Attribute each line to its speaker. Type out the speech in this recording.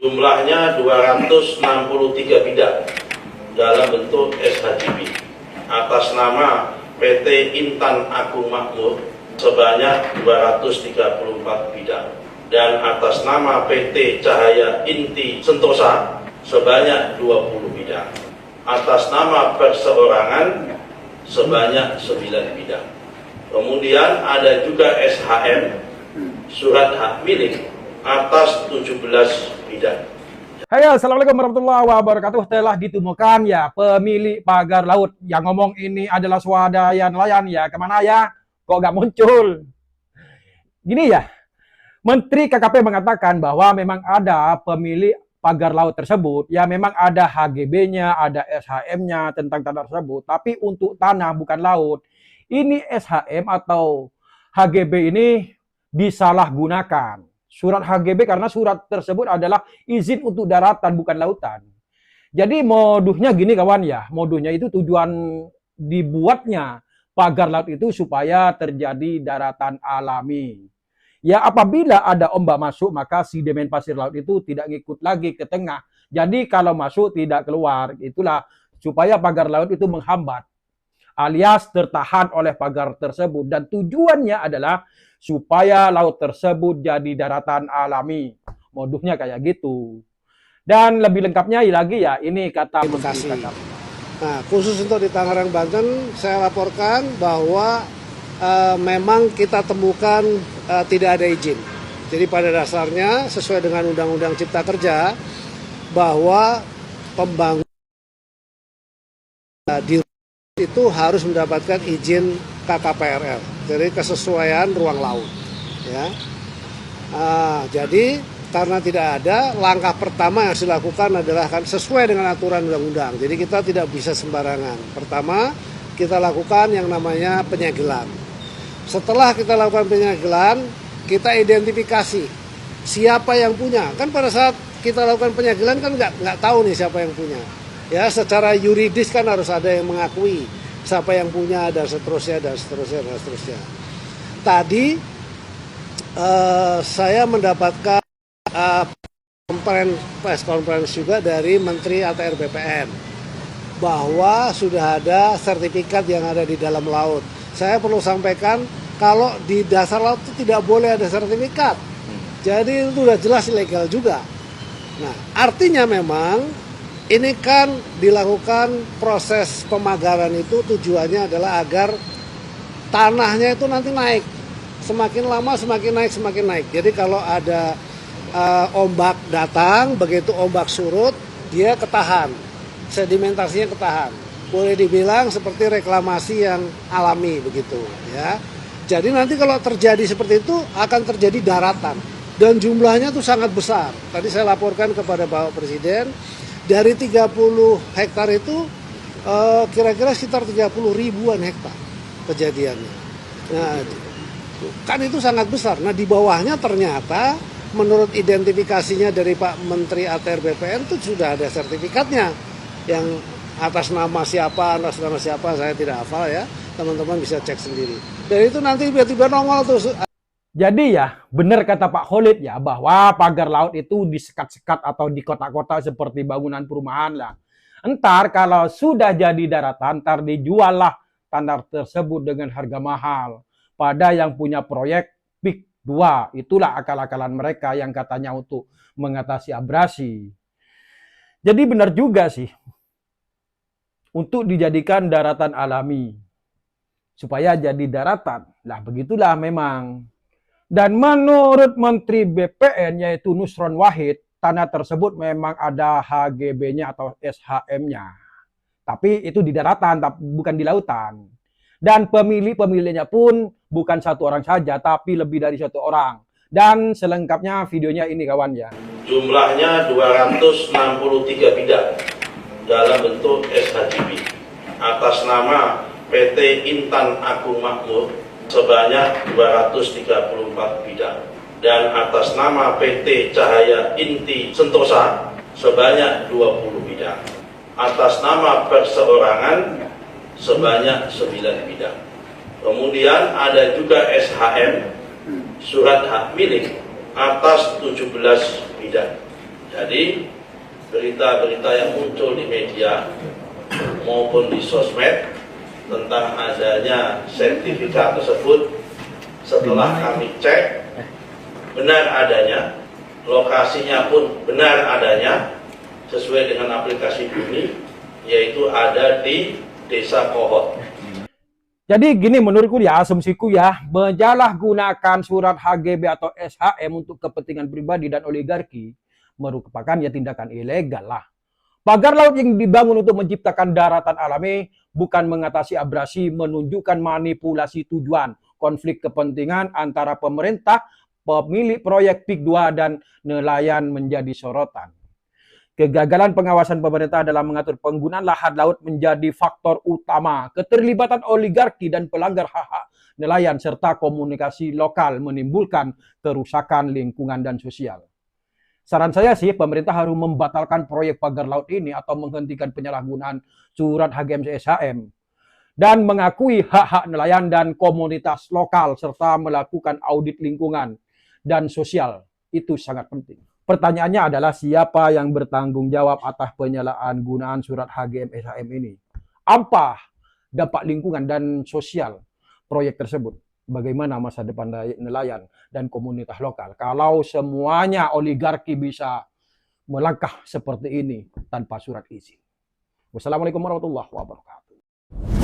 Speaker 1: Jumlahnya 263 bidang dalam bentuk SHGB atas nama PT Intan Agung Makmur sebanyak 234 bidang dan atas nama PT Cahaya Inti Sentosa sebanyak 20 bidang, atas nama perseorangan sebanyak 9 bidang. Kemudian ada juga SHM, surat hak milik, atas 17 bidang.
Speaker 2: Hai, assalamualaikum warahmatullahi wabarakatuh. Telah ditemukan ya pemilik pagar laut. Yang ngomong ini adalah swadaya nelayan ya. Kemana ya? Kok nggak muncul? Gini ya, Menteri KKP mengatakan bahwa memang ada pemilik pagar laut tersebut. Ya memang ada HGB-nya, ada SHM-nya tentang tanah tersebut. Tapi untuk tanah bukan laut. Ini SHM atau HGB ini disalahgunakan. Surat HGB karena surat tersebut adalah izin untuk daratan bukan lautan. Jadi modusnya gini kawan ya, modusnya itu tujuan dibuatnya pagar laut itu supaya terjadi daratan alami. Ya apabila ada ombak masuk maka sedimen pasir laut itu tidak ngikut lagi ke tengah. Jadi kalau masuk tidak keluar, itulah supaya pagar laut itu menghambat alias tertahan oleh pagar tersebut dan tujuannya adalah supaya laut tersebut jadi daratan alami. Modusnya kayak gitu. Dan lebih lengkapnya lagi ya, ini kata Menteri KKP.
Speaker 3: Nah, khusus untuk di Tangerang, Banten, saya laporkan bahwa memang kita temukan tidak ada izin. Jadi pada dasarnya sesuai dengan Undang-Undang Cipta Kerja bahwa pembangunan di itu harus mendapatkan izin KKPRL, jadi kesesuaian ruang laut. Ya, jadi karena tidak ada, langkah pertama yang harus dilakukan adalah kan sesuai dengan aturan undang-undang. Jadi kita tidak bisa sembarangan. Pertama, kita lakukan yang namanya penyegelan. Setelah kita lakukan penyegelan, kita identifikasi siapa yang punya. Kan pada saat kita lakukan penyegelan kan nggak tahu nih siapa yang punya. Ya, secara yuridis kan harus ada yang mengakui siapa yang punya dan seterusnya dan seterusnya dan seterusnya. Tadi saya mendapatkan press conference juga dari Menteri ATR BPN bahwa sudah ada sertifikat yang ada di dalam laut. Saya perlu sampaikan kalau di dasar laut itu tidak boleh ada sertifikat. Jadi itu sudah jelas ilegal juga. Nah, artinya memang ini kan dilakukan proses pemagaran itu tujuannya adalah agar tanahnya itu nanti naik. Semakin lama semakin naik, semakin naik. Jadi kalau ada ombak datang, begitu ombak surut, dia ketahan. Sedimentasinya ketahan. Boleh dibilang seperti reklamasi yang alami begitu ya. Jadi nanti kalau terjadi seperti itu akan terjadi daratan. Dan jumlahnya tuh sangat besar. Tadi saya laporkan kepada Bapak Presiden, dari 30 hektar itu kira-kira sekitar 30 ribuan hektar kejadiannya. Nah, kan itu sangat besar. Nah, di bawahnya ternyata menurut identifikasinya dari Pak Menteri ATR BPN itu sudah ada sertifikatnya. Yang atas nama siapa, saya tidak hafal ya. Teman-teman bisa cek sendiri. Dan itu nanti tiba-tiba nongol tuh.
Speaker 2: Jadi ya, benar kata Pak Khalid ya, bahwa pagar laut itu disekat-sekat atau di kota-kota seperti bangunan perumahan lah. Entar kalau sudah jadi daratan, entar dijual lah tanah tersebut dengan harga mahal. Pada yang punya proyek PIK 2, itulah akal-akalan mereka yang katanya untuk mengatasi abrasi. Jadi benar juga sih, untuk dijadikan daratan alami. Supaya jadi daratan. Lah begitulah memang. Dan menurut Menteri BPN yaitu Nusron Wahid, tanah tersebut memang ada HGB-nya atau SHM-nya. Tapi itu di daratan, bukan di lautan. Dan pemiliknya pun bukan satu orang saja, tapi lebih dari satu orang. Dan selengkapnya videonya ini kawan ya.
Speaker 1: Jumlahnya 263 bidang dalam bentuk SHGB atas nama PT Intan Agung Makmur sebanyak 234 bidang dan atas nama PT Cahaya Inti Sentosa sebanyak 20 bidang, atas nama perseorangan sebanyak 9 bidang. Kemudian ada juga SHM, surat hak milik, atas 17 bidang. Jadi berita-berita yang muncul di media maupun di sosmed tentang adanya sertifikat tersebut, setelah kami cek benar adanya, lokasinya pun benar adanya sesuai dengan aplikasi Bumi, yaitu ada di Desa Kohot.
Speaker 2: Jadi gini menurutku ya, asumsiku ya, menjalahgunakan surat HGB atau SHM untuk kepentingan pribadi dan oligarki merupakan ya tindakan ilegal lah. Pagar laut yang dibangun untuk menciptakan daratan alami, bukan mengatasi abrasi, menunjukkan manipulasi tujuan, konflik kepentingan antara pemerintah, pemilik proyek PIK 2 dan nelayan menjadi sorotan. Kegagalan pengawasan pemerintah dalam mengatur penggunaan lahan laut menjadi faktor utama. Keterlibatan oligarki dan pelanggar hak-hak nelayan serta komunikasi lokal menimbulkan kerusakan lingkungan dan sosial. Saran saya sih, pemerintah harus membatalkan proyek pagar laut ini atau menghentikan penyalahgunaan surat HGM SHM dan mengakui hak-hak nelayan dan komunitas lokal serta melakukan audit lingkungan dan sosial. Itu sangat penting. Pertanyaannya adalah siapa yang bertanggung jawab atas penyalahgunaan surat HGM SHM ini? Apa dampak lingkungan dan sosial proyek tersebut? Bagaimana masa depan nelayan dan komunitas lokal kalau semuanya oligarki bisa melangkah seperti ini tanpa surat izin? Wassalamualaikum warahmatullahi wabarakatuh.